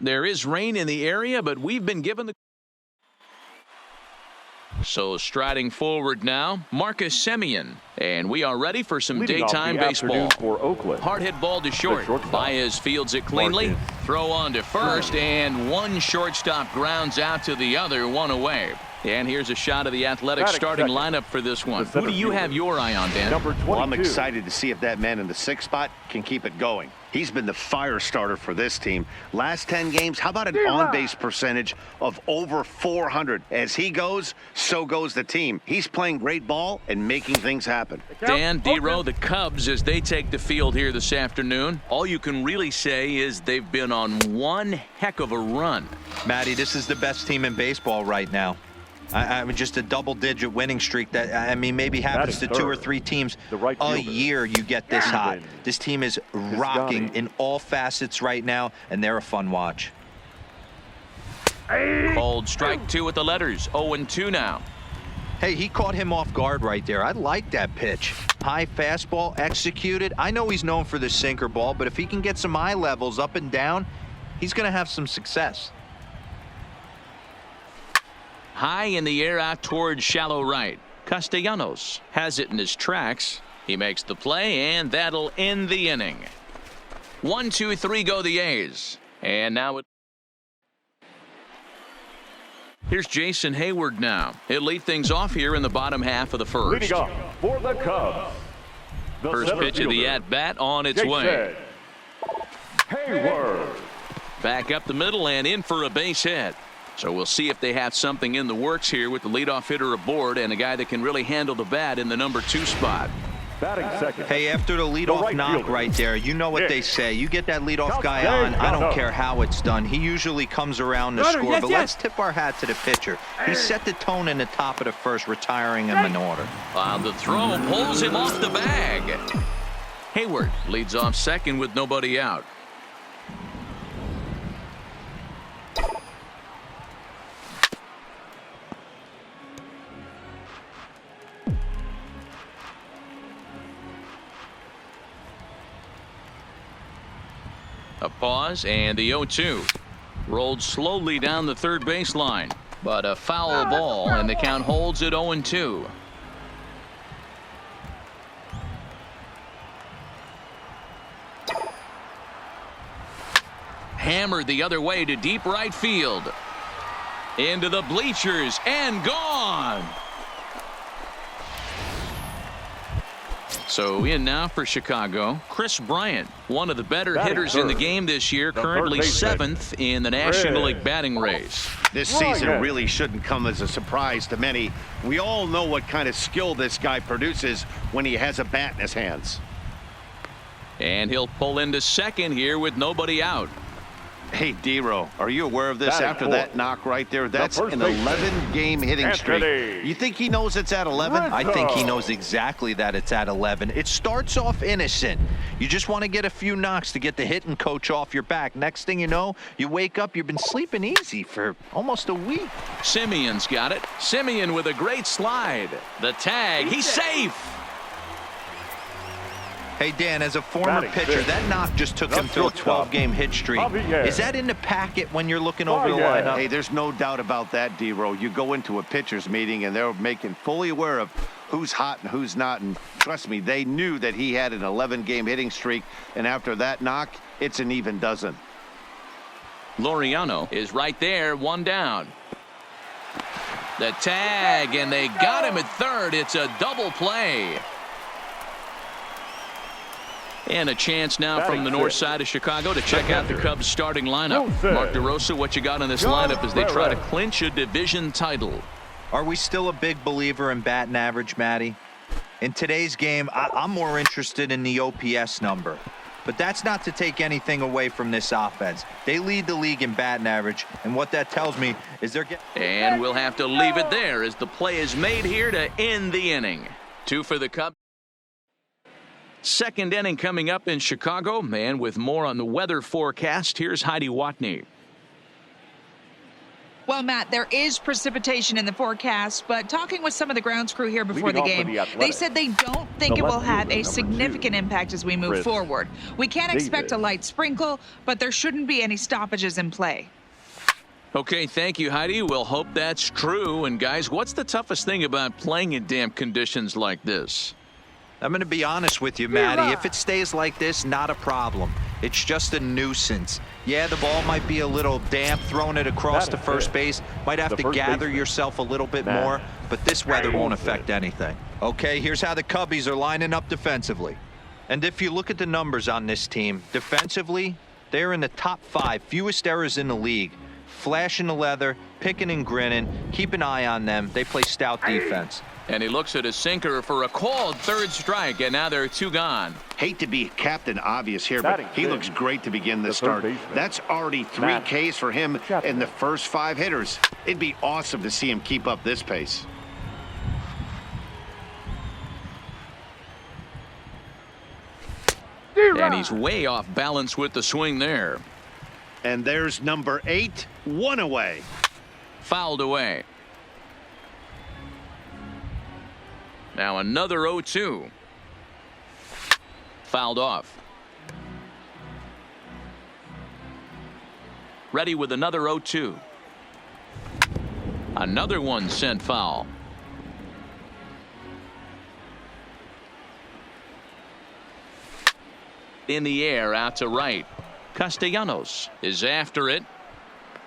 There is rain in the area, but we've been given the... So striding forward now, Marcus Semien. And we are ready for some daytime baseball. For Oakland. Hard hit ball to short. Baez fields it cleanly. Marcus. Throw on to first, and one shortstop grounds out to the other, one away. And here's a shot of the Athletics starting lineup for this one. Who do you have your eye on, Dan? Number 22. Well, I'm excited to see if that man in the 6th spot can keep it going. He's been the fire starter for this team. Last 10 games, how about an on-base percentage of over 400? As he goes, so goes the team. He's playing great ball and making things happen. Dan, D-Row, the Cubs, as they take the field here this afternoon, all you can really say is they've been on one heck of a run. Matty, this is the best team in baseball right now. I mean, just a double-digit winning streak that, I mean, maybe happens to 2 or 3 teams a year you get this hot. This team is rocking in all facets right now, and they're a fun watch. Called strike 2 with the letters. 0-2 now. Hey, he caught him off guard right there. I like that pitch. High fastball executed. I know he's known for the sinker ball, but if he can get some eye levels up and down, he's going to have some success. High in the air out towards shallow right. Castellanos has it in his tracks. He makes the play, and that'll end the inning. 1, 2, 3 go the A's. And now here's Jason Hayward now. He'll lead things off here in the bottom half of the first. Leading off for the Cubs. First pitch of the at-bat on its way. Hayward. Back up the middle and in for a base hit. So we'll see if they have something in the works here with the leadoff hitter aboard and a guy that can really handle the bat in the number 2 spot. Batting second. Hey, after the leadoff knock right there, you know what they say. You get that leadoff guy on, I don't care how it's done. He usually comes around to score, but let's tip our hat to the pitcher. He set the tone in the top of the first, retiring him in order. The throw pulls him off the bag. Hayward leads off second with nobody out. A pause and the 0-2. Rolled slowly down the third baseline, but a foul ball, and the count holds at 0-2. Hammered the other way to deep right field. Into the bleachers and gone. So in now for Chicago, Chris Bryant, one of the better hitters in the game this year, currently 7th in the National League batting race. This season really shouldn't come as a surprise to many. We all know what kind of skill this guy produces when he has a bat in his hands. And he'll pull into second here with nobody out. Hey, D-Row, are you aware of this after that knock right there? That's an 11-game hitting streak. You think he knows it's at 11? I think he knows exactly that it's at 11. It starts off innocent. You just want to get a few knocks to get the hitting coach off your back. Next thing you know, you wake up, you've been sleeping easy for almost a week. Semien's got it. Semien with a great slide. The tag, he's safe. Hey, Dan, as a former pitcher, that knock just took him through a 12-game hit streak. Is that in the packet when you're looking over the lineup? Hey, there's no doubt about that, D-Row. You go into a pitcher's meeting, and they're making fully aware of who's hot and who's not. And trust me, they knew that he had an 11-game hitting streak. And after that knock, it's an even dozen. Laureano is right there, one down. The tag, and they got him at third. It's a double play. And a chance now from the north side of Chicago to check out the Cubs starting lineup. Mark DeRosa, what you got in this lineup as they try to clinch a division title? Are we still a big believer in batting average, Matty? In today's game, I'm more interested in the OPS number. But that's not to take anything away from this offense. They lead the league in batting average, and what that tells me is they're getting... And we'll have to leave it there as the play is made here to end the inning. 2 for the Cubs. Second inning coming up in Chicago, and with more on the weather forecast, here's Heidi Watney. Well, Matt, there is precipitation in the forecast, but talking with some of the grounds crew here before the game, they said they don't think it will have a significant impact as we move forward. We can't expect a light sprinkle, but there shouldn't be any stoppages in play. Okay, thank you, Heidi. We'll hope that's true. And, guys, what's the toughest thing about playing in damp conditions like this? I'm going to be honest with you, Matty. If it stays like this, not a problem. It's just a nuisance. Yeah, the ball might be a little damp, throwing it across to first base. Might have to gather yourself a little bit more, but this weather won't affect anything. Okay, here's how the Cubbies are lining up defensively. And if you look at the numbers on this team, defensively, they're in the top 5, fewest errors in the league. Flashing the leather, picking and grinning. Keep an eye on them. They play stout defense. And he looks at his sinker for a called third strike, and now there are 2 gone. Hate to be Captain Obvious here, but he looks great to begin the start. That's already 3 Ks for him in the first 5 hitters. It'd be awesome to see him keep up this pace. And he's way off balance with the swing there. And there's number 8, 1 away. Fouled away. Now another 0-2. Fouled off. Ready with another 0-2. Another one sent foul. In the air out to right. Castellanos is after it.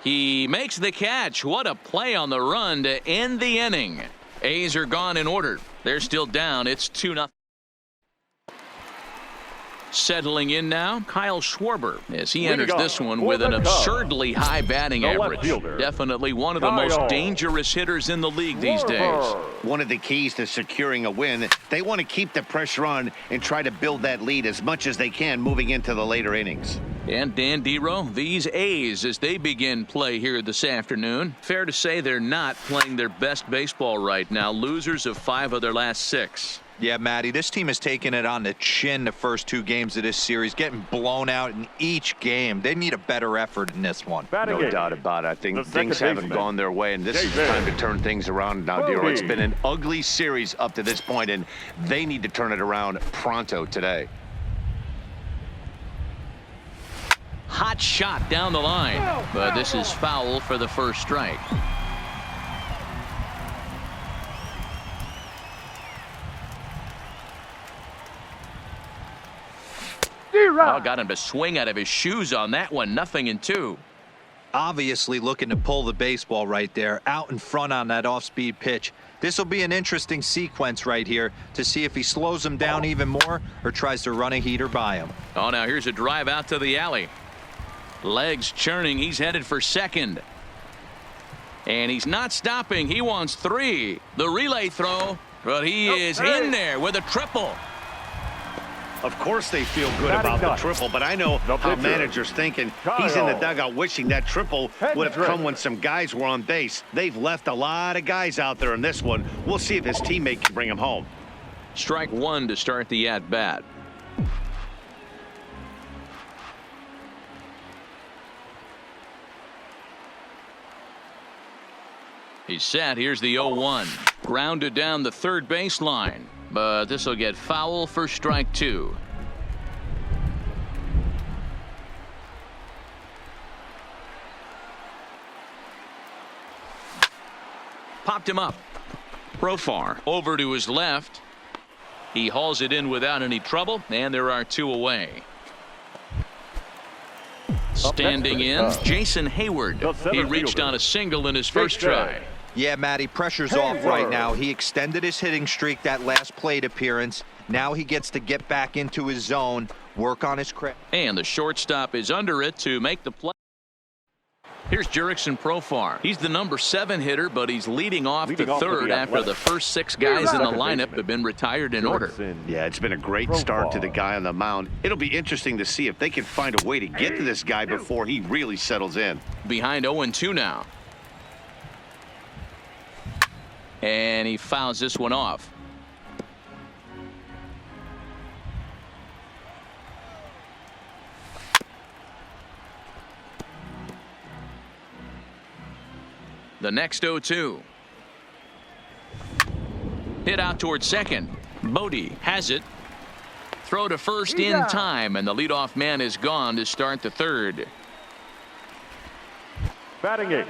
He makes the catch. What a play on the run to end the inning. A's are gone in order. They're still down. It's 2-0. Settling in now, Kyle Schwarber as he enters this one with an absurdly high batting average. Definitely one of the most dangerous hitters in the league these days. One of the keys to securing a win, they want to keep the pressure on and try to build that lead as much as they can moving into the later innings. And Dan Dero, these A's as they begin play here this afternoon, fair to say they're not playing their best baseball right now. Losers of 5 of their last 6. Yeah, Matty, this team has taken it on the chin the first 2 games of this series, getting blown out in each game. They need a better effort in this one. No doubt about it. I think things haven't gone their way, and this is time to turn things around now, Dero. It's been an ugly series up to this point, and they need to turn it around pronto today. Hot shot down the line, but this is foul for the first strike. Oh, got him to swing out of his shoes on that one. 0-2. Obviously looking to pull the baseball right there, out in front on that off-speed pitch. This will be an interesting sequence right here to see if he slows him down even more or tries to run a heater by him. Oh, now here's a drive out to the alley. Legs churning. He's headed for second. And he's not stopping. He wants 3. The relay throw, but he is in there with a triple. Of course they feel good about the triple, but I know how managers thinking. He's in the dugout wishing that triple would have come when some guys were on base. They've left a lot of guys out there in this one. We'll see if his teammate can bring him home. Strike 1 to start the at-bat. He's set. Here's the 0-1. Grounded down the third baseline. But this will get foul for strike 2. Popped him up. Profar over to his left. He hauls it in without any trouble, and there are 2 away. Standing in, Jason Hayward. He reached on a single in his first try. Yeah, Matty, pressure's off right now. He extended his hitting streak that last plate appearance. Now he gets to get back into his zone, work on his craft. And the shortstop is under it to make the play. Here's Jurickson Profar. He's the number 7 hitter, but he's leading off the third after the first 6 guys in the lineup have been retired in order. Yeah, it's been a great start to the guy on the mound. It'll be interesting to see if they can find a way to get to this guy before he really settles in. Behind 0-2 now. And he fouls this one off. The next 0-2. Hit out towards second. Bodie has it. Throw to first in time, and the leadoff man is gone to start the third. Batting eighth,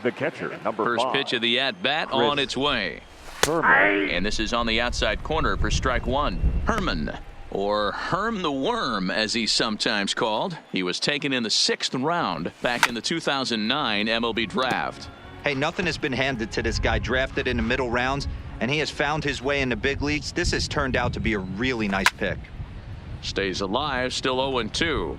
the catcher, number First 5. pitch of the at-bat on its way. Herman. And this is on the outside corner for strike one. Herman, or Herm the Worm, as he's sometimes called. He was taken in the 6th round back in the 2009 MLB draft. Hey, nothing has been handed to this guy. Drafted in the middle rounds, and he has found his way in the big leagues. This has turned out to be a really nice pick. Stays alive, still 0-2.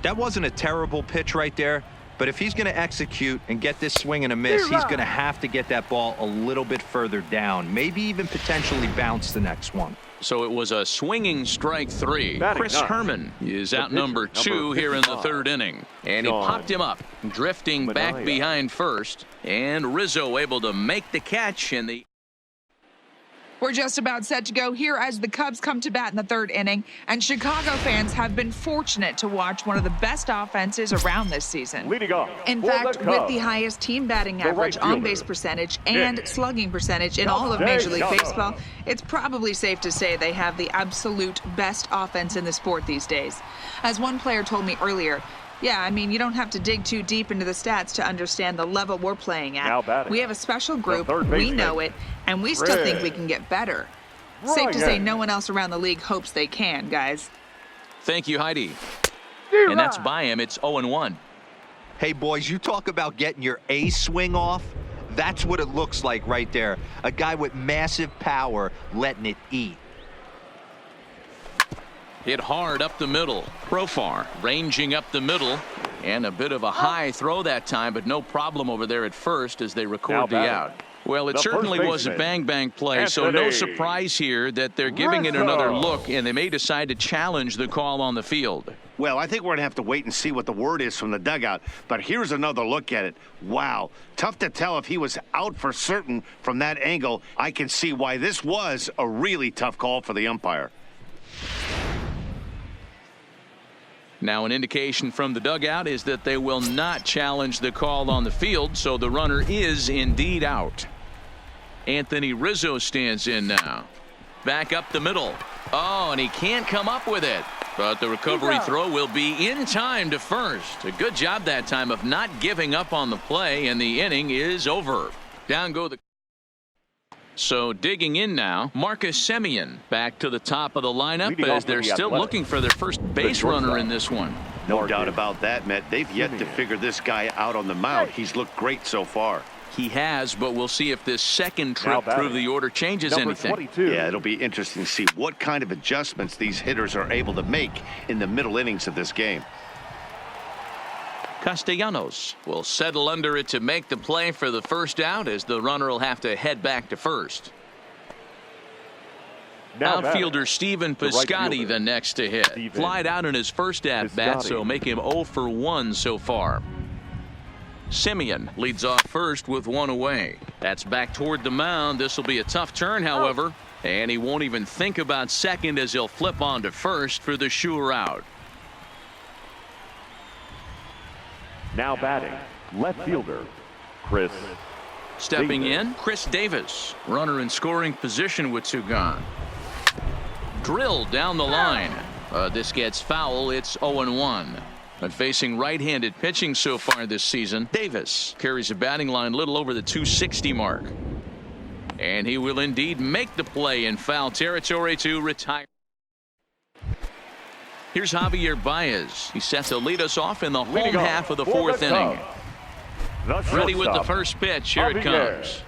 That wasn't a terrible pitch right there, but if he's going to execute and get this swing and a miss, he's going to have to get that ball a little bit further down, maybe even potentially bounce the next one. So it was a swinging strike 3. Batting Chris ninth, Herman is the out number pitcher, 2 here in the 55, 3rd inning. And he John popped him up, drifting back Mania. behind first. And Rizzo able to make the catch in the... We're just about set to go here as the Cubs come to bat in the 3rd inning, and Chicago fans have been fortunate to watch one of the best offenses around this season. Leading off In for fact, the with Cubs, the highest team batting the average, right fielder, on-base percentage, and Nick slugging percentage in all of Major League Castellanos. Baseball, it's probably safe to say they have the absolute best offense in the sport these days. As one player told me earlier, yeah, I mean, you don't have to dig too deep into the stats to understand the level we're playing Now at. batting, We have a special group, third we baseman, know it, and we still think Red. we can get better. Safe to say Ryan. no one else around the league hopes they can, guys. Thank you, Heidi. And that's by him. It's 0-1. Hey, boys, you talk about getting your A swing off. That's what it looks like right there. A guy with massive power letting it eat. Hit hard up the middle. Profar ranging up the middle. And a bit of a high throw that time, but no problem over there at first as they record Now the batting, out. Well, it the certainly first was a baseman, bang play, so no Anthony surprise here that they're giving it Rizzo. another look, and they may decide to challenge the call on the field. Well, I think we're going to have to wait and see what the word is from the dugout. But here's another look at it. Wow. Tough to tell if he was out for certain from that angle. I can see why this was a really tough call for the umpire. Now, an indication from the dugout is that they will not challenge the call on the field, so the runner is indeed out. Anthony Rizzo stands in now. Back up the middle. Oh, and he can't come up with it. But the recovery throw will be in time to first. A good job that time of not giving up on the play, and the inning is over. Down go the... So digging in now, Marcus Semien back to the top of the lineup Leading as off they're for the still Athletics, looking for their first base runner in this one. No doubt about that, Matt. They've yet to figure this guy out on the mound. He's looked great so far. He has, but we'll see if this second Now trip batting, through the order changes number anything. 22. Yeah, it'll be interesting to see what kind of adjustments these hitters are able to make in the middle innings of this game. Castellanos will settle under it to make the play for the first out as the runner will have to head back to first. Now Outfielder batting, Steven the right Piscotty fielder, the next to hit. Steven Flied out in his first at-bat, so Piscotty. make him 0 for 1 so far. Semien leads off first with one away. That's back toward the mound. This will be a tough turn, however, and he won't even think about second as he'll flip on to first for the sure out. Now batting, left fielder, Chris. Stepping Davis. in, Chris Davis. Runner in scoring position with two gone. Drilled down the line. This gets foul. It's 0-1. But facing right-handed pitching so far this season, Davis carries a batting line a little over the 260 mark. And he will indeed make the play in foul territory to retire. Here's Javier Baez. He's set to lead us off in the home Leading off half of the for fourth the inning. Cubs, the Ready with the shortstop, first pitch. Here it Javier comes.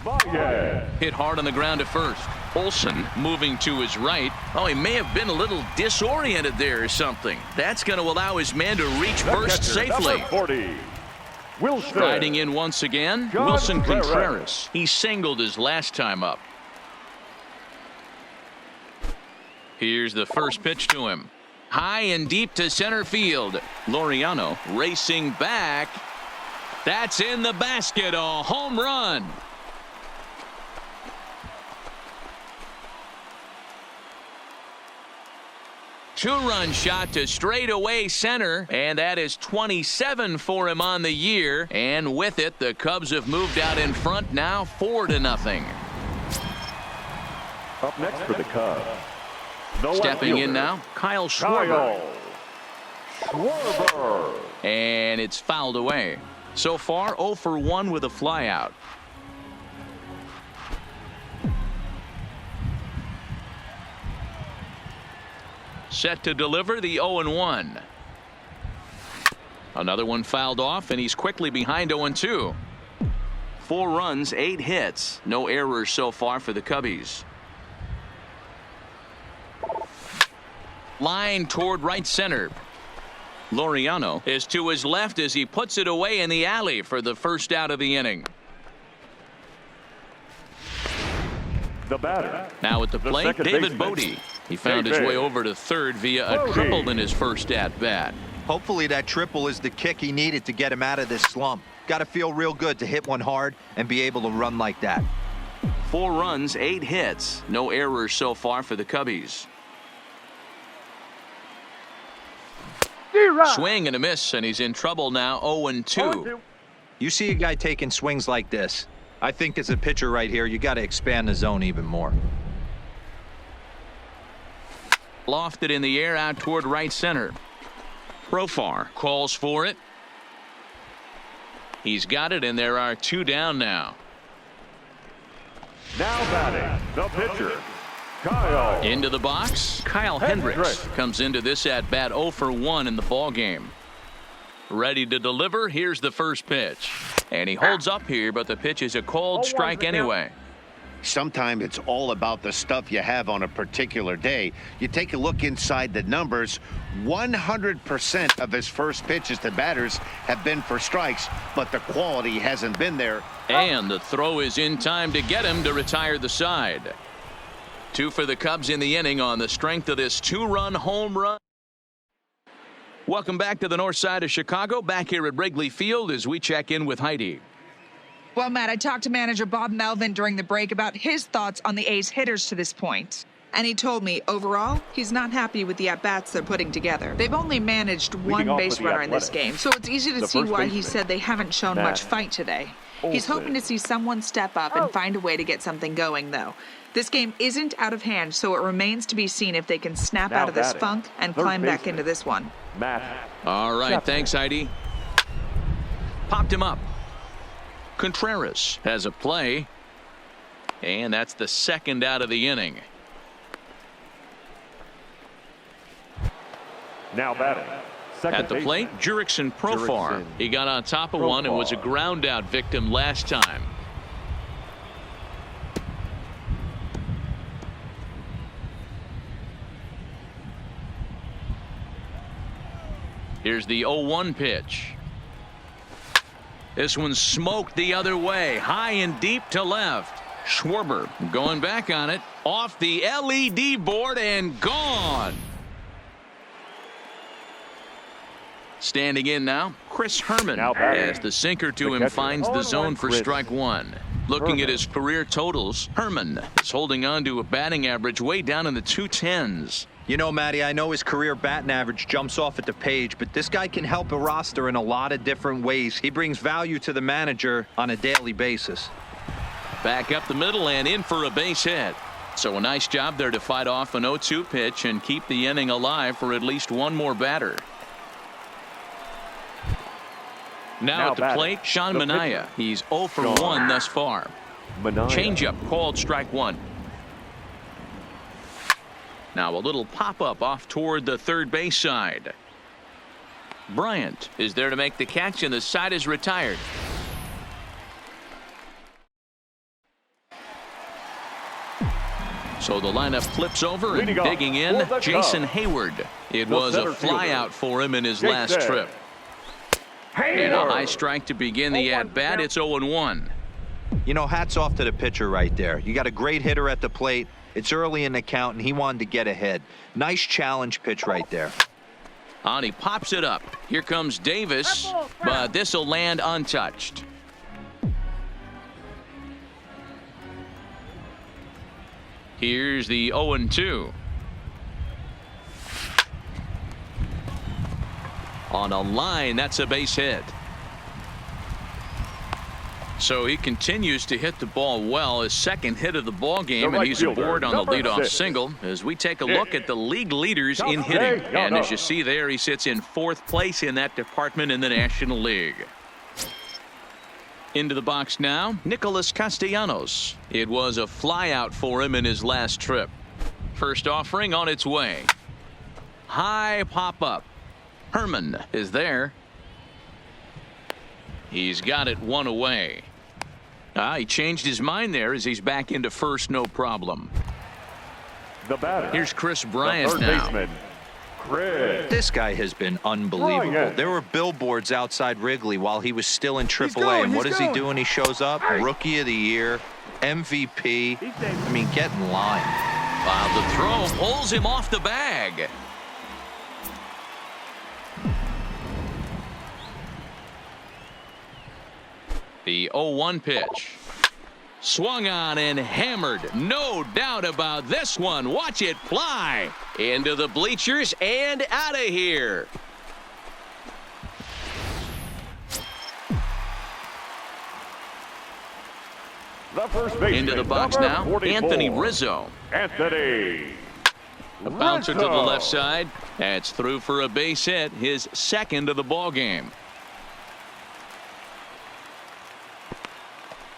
Baez. Hit hard on the ground at first. Olsen moving to his right. Oh, he may have been a little disoriented there or something. That's going to allow his man to reach The first catcher, safely. number 40, Wilson. Striding in once again, John Wilson Contreras. Contreras. He singled his last time up. Here's the first pitch to him. High and deep to center field. Laureano racing back. That's in the basket. A home run. two-run shot to straightaway center, and that is 27 for him on the year. And with it, the Cubs have moved out in front now 4-0. Up next for the Cubs. The Stepping in outfielder, now, Kyle Schwarber. Schwarber. And it's fouled away. So far, 0 for 1 with a flyout. Set to deliver the 0-1. Another one fouled off, and he's quickly behind 0-2. 4 runs, 8 hits. No errors so far for the Cubbies. Line toward right center. Laureano is to his left as he puts it away in the alley for the first out of the inning. The batter. Now at the plate, second David baseman. Bodie. He found his way over to third via a Bodie. triple in his first at-bat. Hopefully that triple is the kick he needed to get him out of this slump. Got to feel real good to hit one hard and be able to run like that. 4 runs, 8 hits. No errors so far for the Cubbies. Swing and a miss, and he's in trouble now, 0-2. You see a guy taking swings like this. I think as a pitcher right here, you got to expand the zone even more. Lofted in the air out toward right center. Profar calls for it. He's got it, and there are 2 down now. Now batting, the pitcher, Kyle. Into the box, Kyle Hendricks comes into this at-bat 0 for 1 in the ballgame. Ready to deliver, here's the first pitch. And he holds up here, but the pitch is a cold strike anyway. Sometimes it's all about the stuff you have on a particular day. You take a look inside the numbers, 100% of his first pitches to batters have been for strikes, but the quality hasn't been there. And the throw is in time to get him to retire the side. 2 for the Cubs in the inning on the strength of this 2-run home run. Welcome back to the north side of Chicago, back here at Wrigley Field as we check in with Heidi. Well, Matt, I talked to manager Bob Melvin during the break about his thoughts on the A's hitters to this point. And he told me, overall, he's not happy with the at-bats they're putting together. They've only managed one off base with the runner in this Athletics. game, so it's easy to The see first why he baseman, said they haven't shown Matt much fight today. He's Olson. hoping to see someone step up and find a way to get something going, though. This game isn't out of hand, so it remains to be seen if they can snap Now out of this batting, funk and third climb back baseman. into this one. Matt. All right, Chapman. thanks, Heidi. Popped him up. Contreras has a play, and that's the second out of the inning. Now batting, second At the baseman, plate, Jurickson Profar. Jurickson He got on top of one and was a Profar. ground out victim last time. Here's the 0-1 pitch. This one's smoked the other way, high and deep to left. Schwarber going back on it, off the LED board and gone. Standing in now, Chris Herman, Now batting, as the sinker to the him catcher. finds the zone for Chris strike 1. Looking at Herman. his career totals, Herman is holding on to a batting average way down in the 210s. You know, Matty, I know his career batting average jumps off at the page, but this guy can help a roster in a lot of different ways. He brings value to the manager on a daily basis. Back up the middle and in for a base hit. So a nice job there to fight off an 0-2 pitch and keep the inning alive for at least one more batter. Now at the batting, plate, Sean the Manaea. pitcher. He's 0 for Sean 1 thus far. Manaea. Changeup called strike 1. Now a little pop-up off toward the third base side. Bryant is there to make the catch, and the side is retired. So the lineup flips over and Leading off digging in, for the Jason Cubs, Hayward. It the was a center fielder, flyout for him in his last Jason trip. And a Hayward. high strike to begin the 0-1 at-bat. count. It's 0-1. You know, hats off to the pitcher right there. You got a great hitter at the plate. It's early in the count, and he wanted to get ahead. Nice challenge pitch right there. On, he pops it up. Here comes Davis, but this will land untouched. Here's the 0-2. On a line, that's a base hit. So he continues to hit the ball well. His second hit of the ball game, and he's aboard on the leadoff single as we take a look at the league leaders in hitting. And as you see there, he sits in 4th place in that department in the National League. Into the box now, Nicholas Castellanos. It was a flyout for him in his last trip. First offering on its way. High pop-up. Herman is there. He's got it one away. He changed his mind there as he's back into first, no problem. The batter. Here's Chris Bryant the now. Baseman, Chris. This guy has been unbelievable. Bryant. There were billboards outside Wrigley while he was still in AAA. And what does he do when he shows up? Rookie of the Year, MVP. I mean, get in line. The throw pulls him off the bag. The 0-1 pitch. Swung on and hammered. No doubt about this one. Watch it fly into the bleachers and out of here. The first baseman, Into the box now, 44. Anthony Rizzo. Anthony. A bouncer to the Rizzo. left side. That's through for a base hit, his second of the ball game.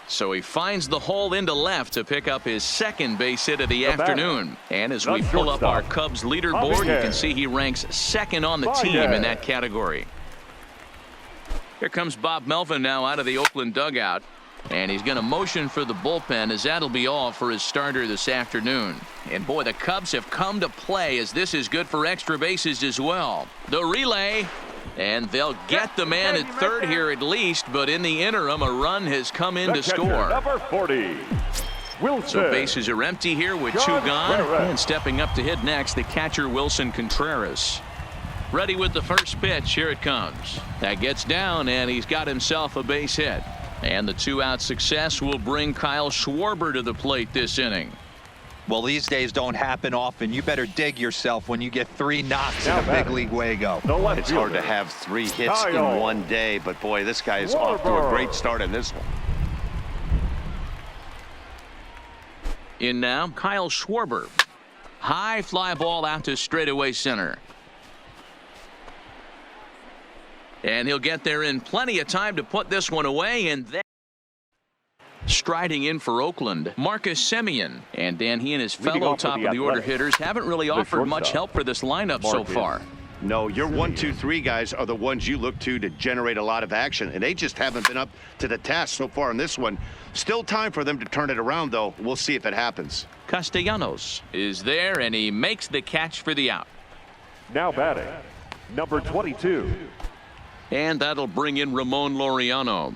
So he finds the hole into left to pick up his second base hit of the afternoon. And as we pull up our Cubs leaderboard, you can see he ranks second on the team in that category. Here comes Bob Melvin now out of the Oakland dugout. And he's going to motion for the bullpen, as that'll be all for his starter this afternoon. And boy, the Cubs have come to play, as this is good for extra bases as well. The relay. And they'll get the man at third here at least, but in the interim, a run has come in to score. Number 40. Wilson. So bases are empty here with 2 gone. And stepping up to hit next, the catcher Wilson Contreras. Ready with the first pitch. Here it comes. That gets down, and he's got himself a base hit. And the 2-out success will bring Kyle Schwarber to the plate this inning. Well, these days don't happen often. You better dig yourself when you get 3 knocks in a big league Wago. It's hard to have 3 hits in one day, but boy, this guy is off to a great start in this one. In now, Kyle Schwarber. High fly ball out to straightaway center. And he'll get there in plenty of time to put this one away, and then striding in for Oakland, Marcus Semien. And Dan, he and his fellow top of the order hitters haven't really offered much help for this lineup so far. No, your 1, 2, 3 guys are the ones you look to generate a lot of action, and they just haven't been up to the task so far in this one. Still time for them to turn it around, though. We'll see if it happens. Castellanos is there, and he makes the catch for the out. Now batting, number 22. And that'll bring in Ramon Laureano.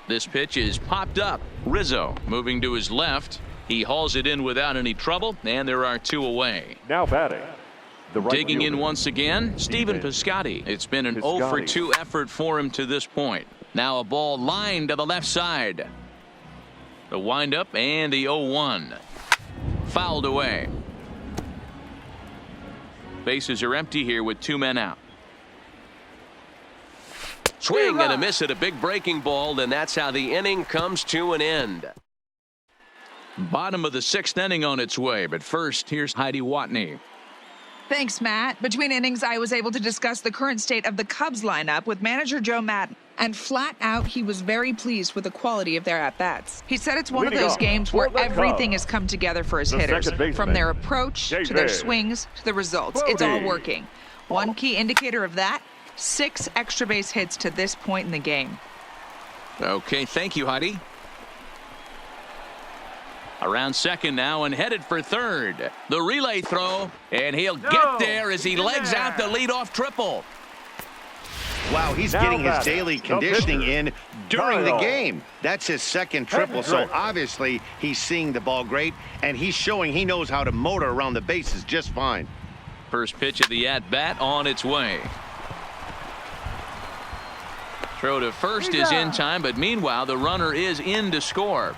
This pitch is popped up. Rizzo moving to his left. He hauls it in without any trouble, and there are 2 away. Now batting, the right Digging in fielder, once again, Stephen Piscotty. It's been an 0 for 2 effort for him to this point. Now a ball lined to the left side. The windup and the 0-1. Fouled away. Bases are empty here with 2 men out. Swing and a miss at a big breaking ball, and that's how the inning comes to an end. Bottom of the 6th inning on its way, but first, here's Heidi Watney. Thanks, Matt. Between innings, I was able to discuss the current state of the Cubs lineup with manager Joe Maddon. And flat out, he was very pleased with the quality of their at-bats. He said it's one of those games where everything has come together for his hitters. From their approach to their swings to the results. It's all working. One key indicator of that, 6 extra base hits to this point in the game. Okay, thank you, Heidi. Around second now and headed for third. The relay throw, and he'll get there as he legs out the leadoff triple. Wow, he's getting his daily conditioning in during the game. That's his second triple, so obviously he's seeing the ball great, and he's showing he knows how to motor around the bases just fine. First pitch of the at-bat on its way. Throw to first is in time, but meanwhile the runner is in to score.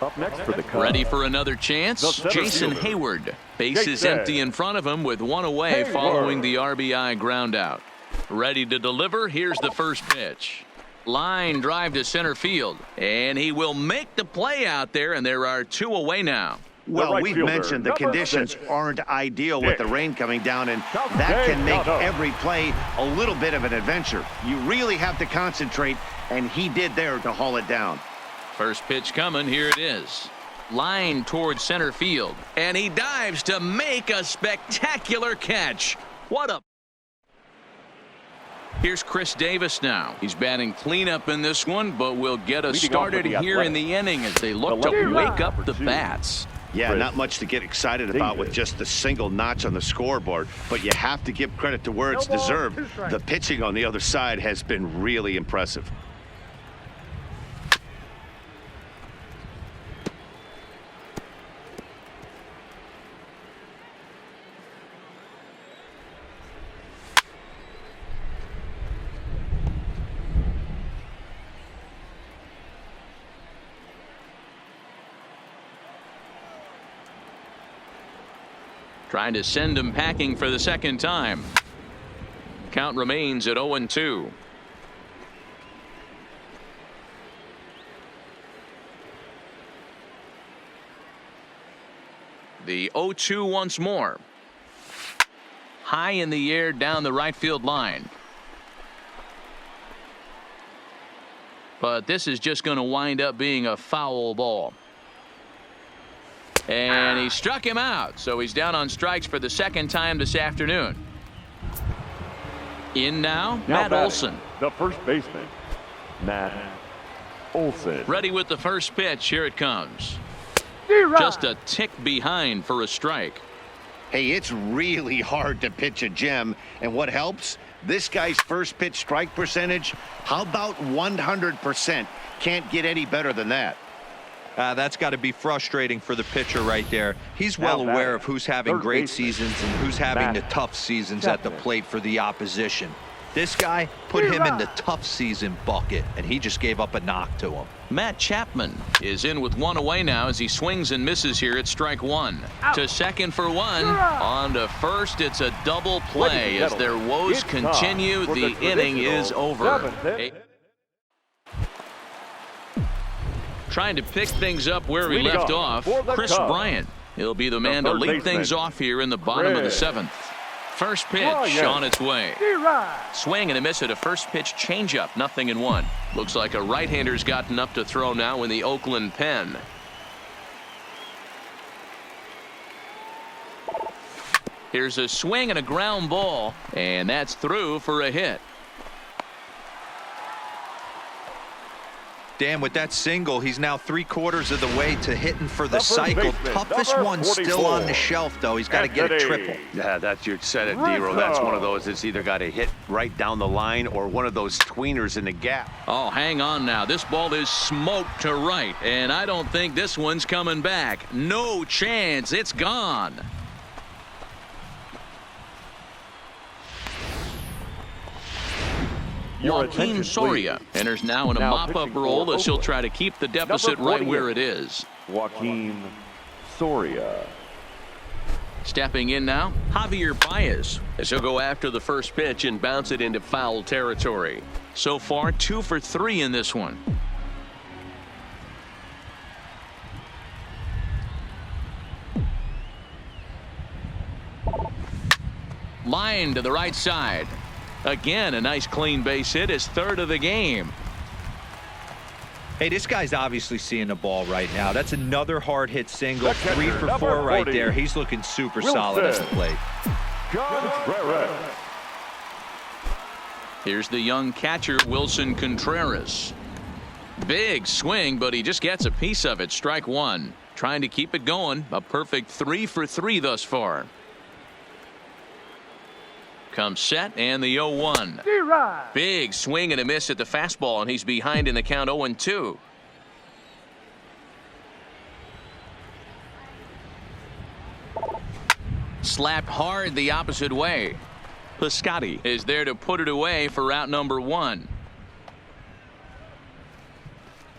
Up next for the Cubs. Ready for another chance? Jason Hayward. Base is empty in front of him with one away following the RBI ground out. Ready to deliver. Here's the first pitch. Line drive to center field. And he will make the play out there, and there are two away now. Well, we've mentioned the conditions aren't ideal with the rain coming down, and that can make every play a little bit of an adventure. You really have to concentrate, and he did there to haul it down. First pitch coming. Here it is. Line towards center field. And he dives to make a spectacular catch. What a... Here's Chris Davis now. He's batting cleanup in this one, but will get us started here in the inning as they look to wake up the bats. Yeah, not much to get excited about with just the single notch on the scoreboard, but you have to give credit to where it's deserved. The pitching on the other side has been really impressive. Trying to send him packing for the second time. Count remains at 0-2. The 0-2 once more. High in the air down the right field line. But this is just going to wind up being a foul ball. And he struck him out, so he's down on strikes for the second time this afternoon. In now Matt Olson. The first baseman, Matt Olson. Ready with the first pitch. Here it comes. Just a tick behind for a strike. Hey, it's really hard to pitch a gem, and what helps? This guy's first pitch strike percentage, how about 100%? Can't get any better than that. That's got to be frustrating for the pitcher right there. He's well aware of who's having great seasons and who's having the tough seasons at the plate for the opposition. This guy put him in the tough season bucket, and he just gave up a knock to him. Matt Chapman is in with one away now as he swings and misses here at strike one. To second for one. On to first. It's a double play as their woes continue. The inning is over. Trying to pick things up where we left off, Chris Bryant. He'll be the man to lead things off here in the bottom of the seventh. First pitch on its way. Swing and a miss at a first pitch changeup. 0-1. Looks like a right-hander's gotten up to throw now in the Oakland pen. Here's a swing and a ground ball, and that's through for a hit. Dan, with that single, he's now 3/4 of the way to hitting for the cycle. Toughest one still on the shelf, though. He's got to get a triple. Yeah, that's you said it, D-Row. That's one of those that's either got to hit right down the line or one of those tweeners in the gap. Oh, hang on now. This ball is smoked to right, and I don't think this one's coming back. No chance. It's gone. Joaquin Soria enters now in a mop-up role as he'll try to keep the deficit right where it is. Joaquin Soria. Stepping in now, Javier Baez as he'll go after the first pitch and bounce it into foul territory. So far, 2 for 3 in this one. Line to the right side. Again, a nice clean base hit, his third of the game. Hey, this guy's obviously seeing the ball right now. That's another hard hit single. 3 for 4 right there. He's looking super solid at the plate. Here's the young catcher, Wilson Contreras. Big swing, but he just gets a piece of it. Strike one. Trying to keep it going. A perfect 3 for 3 thus far. Comes set and the 0-1. Big swing and a miss at the fastball, and he's behind in the count 0-2. Slapped hard the opposite way. Piscotty is there to put it away for out number 1.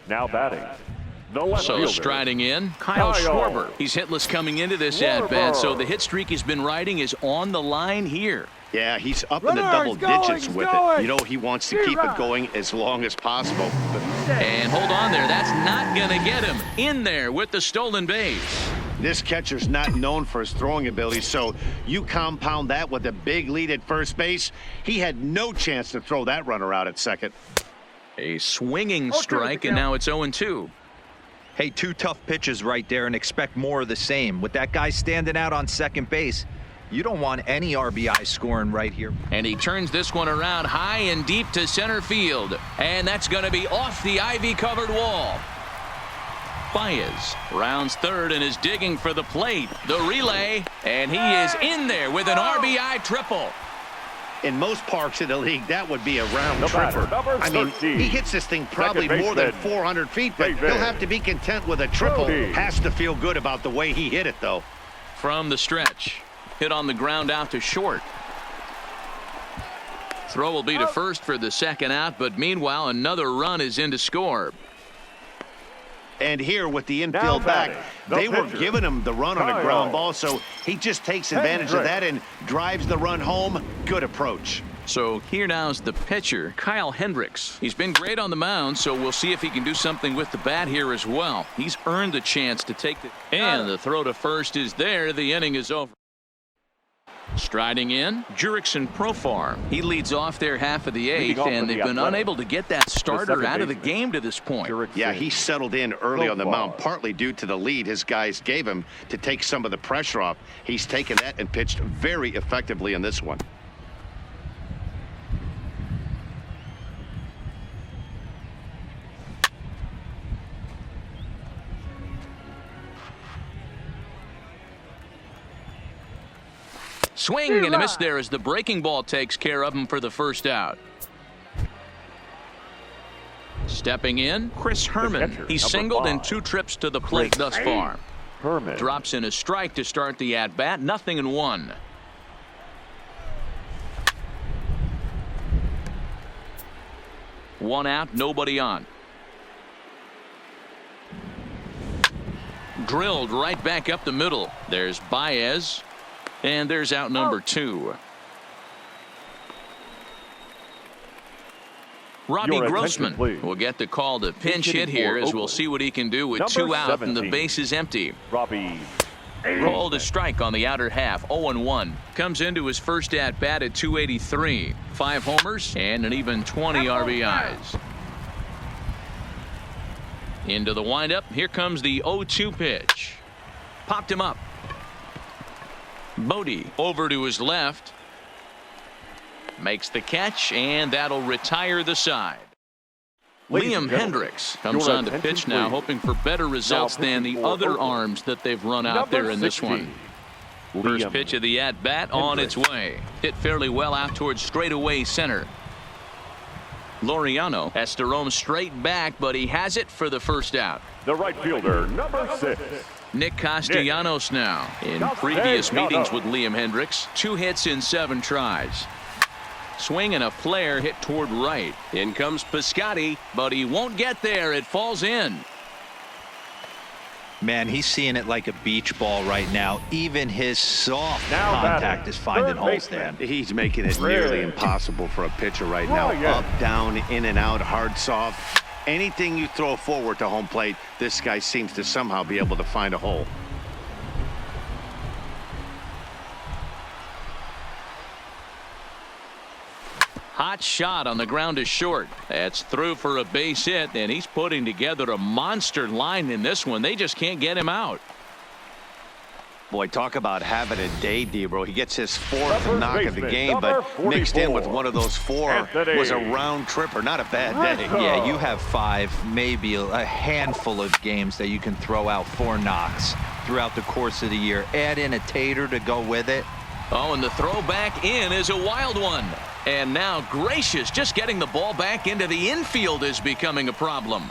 Now batting, The left So fielder. striding in, Kyle Schwarber. He's hitless coming into this at-bat, so the hit streak he's been riding is on the line here. Yeah, he's up in the double digits with it. You know, he wants to keep it going as long as possible. And hold on there. That's not going to get him in there with the stolen base. This catcher's not known for his throwing ability, so you compound that with a big lead at first base. He had no chance to throw that runner out at second. A swinging strike, and now it's 0-2. Hey, 2 tough pitches right there, and expect more of the same. With that guy standing out on second base, you don't want any RBI scoring right here. And he turns this one around high and deep to center field. And that's going to be off the ivy-covered wall. Baez rounds third and is digging for the plate. The relay, and he is in there with an RBI triple. In most parks in the league, that would be a round tripper. I mean, he hits this thing probably more than 400 feet, but he'll have to be content with a triple. Has to feel good about the way he hit it, though. From the stretch. Hit on the ground out to short. Throw will be to first for the second out, but meanwhile, another run is in to score. And here with the infield back, they were giving him the run on a ground ball, so he just takes advantage of that and drives the run home. Good approach. So here now's the pitcher, Kyle Hendricks. He's been great on the mound, so we'll see if he can do something with the bat here as well. He's earned the chance to take the... And the throw to first is there. The inning is over. Striding in, Jurickson Profar. He leads off their half of the eighth, and they've been unable to get that starter out of the game to this point. Yeah, he settled in early on the mound, partly due to the lead his guys gave him to take some of the pressure off. He's taken that and pitched very effectively in this one. Swing and a miss there as the breaking ball takes care of him for the first out. Stepping in, Chris Herman. He's singled in 2 trips to the plate thus far. Herman Drops in a strike to start the at-bat. 0-1. One out, nobody on. Drilled right back up the middle. There's Baez. And there's out number 2. Robbie Grossman will get the call to pinch hit here, as we'll see what he can do with 2 out and the base is empty. Robbie Rolled a strike on the outer half. 0-1. Comes into his first at bat at 283. 5 homers and an even 20 RBIs. Into the windup. Here comes the 0-2 pitch. Popped him up. Bodie over to his left. Makes the catch, and that'll retire the side. Liam Hendricks comes on to pitch now, hoping for better results than the other arms that they've run out there in this one. First pitch of the at-bat on its way. Hit fairly well out towards straightaway center. Laureano has to roam straight back, but he has it for the first out. The right fielder, number 6. Nick Castellanos now. In previous meetings with Liam Hendricks, 2 hits in 7 tries. Swing and a flare hit toward right. In comes Piscotty, but he won't get there. It falls in. Man, he's seeing it like a beach ball right now. Even his soft contact is finding holes there. He's making it nearly impossible for a pitcher right now. Up, down, in and out, hard, soft. Anything you throw forward to home plate, this guy seems to somehow be able to find a hole. Hot shot on the ground to short. That's through for a base hit, and he's putting together a monster line in this one. They just can't get him out. Boy, talk about having a day, Debro. He gets his 4th knock of the game, but mixed in with one of those 4 was a round tripper. Not a bad day. Yeah, you have 5, maybe a handful of games that you can throw out 4 knocks throughout the course of the year. Add in a tater to go with it. Oh, and the throw back in is a wild one. And now Gracious just getting the ball back into the infield is becoming a problem.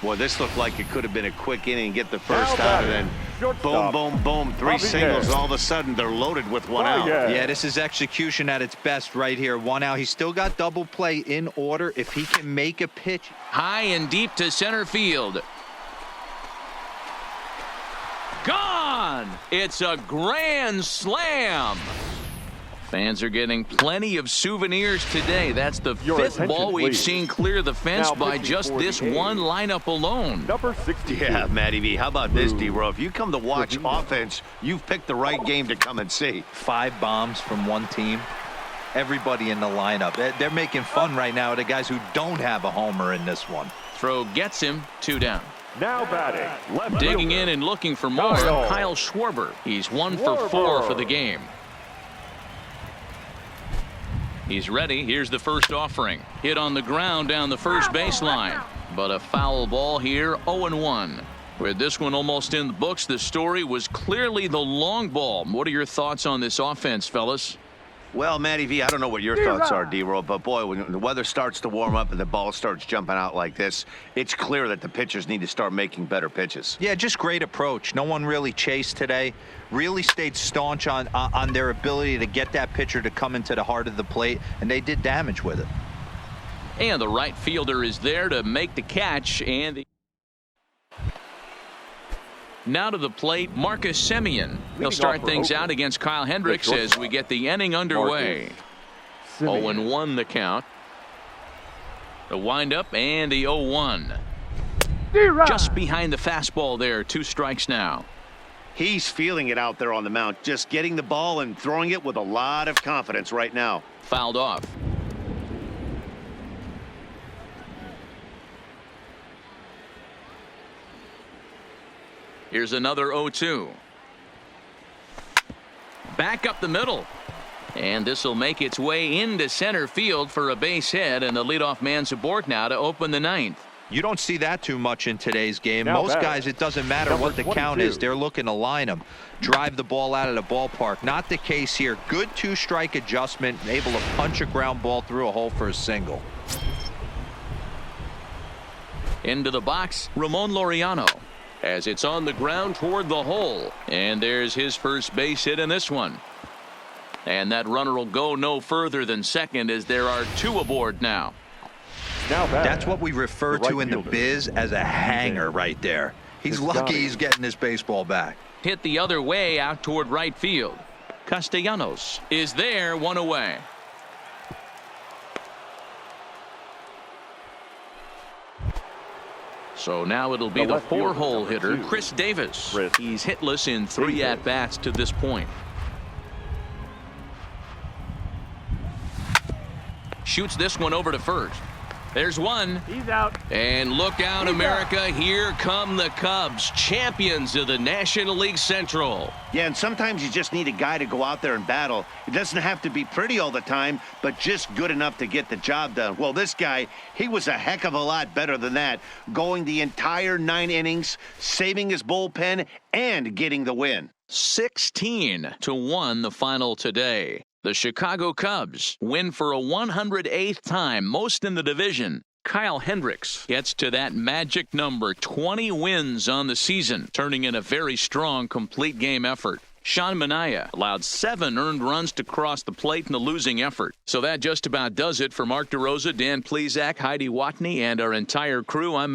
Boy, this looked like it could have been a quick inning, get the first out, and then Boom, boom, boom. Three singles. All of a sudden, they're loaded with one out. Yeah, this is execution at its best right here. One out. He's still got double play in order. If he can make a pitch. High and deep to center field. Gone! It's a grand slam. Fans are getting plenty of souvenirs today. That's the fifth ball we've seen clear the fence by just this one lineup alone. Number 60. Yeah, Matty V. How about this, D-Row? If you come to watch offense, you've picked the right game to come and see. 5 bombs from one team. Everybody in the lineup. They're making fun right now of the guys who don't have a homer in this one. Throw gets him, 2 down. Now batting. Left Digging fielder. in and looking for more, Kyle Schwarber. He's 1 for 4 for the game. He's ready. Here's the first offering. Hit on the ground down the first baseline. But a foul ball here, 0-1. With this one almost in the books, the story was clearly the long ball. What are your thoughts on this offense, fellas? Well, Matty V, I don't know what your thoughts are, D-Roll, but boy, when the weather starts to warm up and the ball starts jumping out like this, it's clear that the pitchers need to start making better pitches. Yeah, just great approach. No one really chased today. Really stayed staunch on their ability to get that pitcher to come into the heart of the plate, and they did damage with it. And the right fielder is there to make the catch. And now to the plate, Marcus Semien. He'll start things out against Kyle Hendricks as we get the inning underway. 0-1 the count. The windup and the 0-1. Just behind the fastball there. 2 strikes now. He's feeling it out there on the mound, just getting the ball and throwing it with a lot of confidence right now. Fouled off. Here's another 0-2. Back up the middle. And this will make its way into center field for a base hit, and the leadoff man's aboard now to open the 9th. You don't see that too much in today's game. Now Most batter. guys, it doesn't matter Number what the count 22. is. They're looking to line them, drive the ball out of the ballpark. Not the case here. Good 2-strike adjustment, able to punch a ground ball through a hole for a single. Into the box, Ramon Laureano, as it's on the ground toward the hole. And there's his first base hit in this one. And that runner will go no further than second, as there are 2 aboard now. Now That's what we refer the right to in the fielder. biz as a hanger right there. He's lucky he's getting his baseball back. Hit the other way out toward right field. Castellanos is there, 1 away. So now it'll be the 4-hole hitter, Chris Davis. He's hitless in 3 at-bats to this point. Shoots this one over to first. There's one. He's out. And look out, America. Here come the Cubs, champions of the National League Central. Yeah, and sometimes you just need a guy to go out there and battle. It doesn't have to be pretty all the time, but just good enough to get the job done. Well, this guy, he was a heck of a lot better than that, going the entire 9 innings, saving his bullpen, and getting the win. 16-1 the final today. The Chicago Cubs win for a 108th time, most in the division. Kyle Hendricks gets to that magic number, 20 wins on the season, turning in a very strong complete game effort. Sean Manaea allowed 7 earned runs to cross the plate in the losing effort. So that just about does it for Mark DeRosa, Dan Plesac, Heidi Watney, and our entire crew. I'm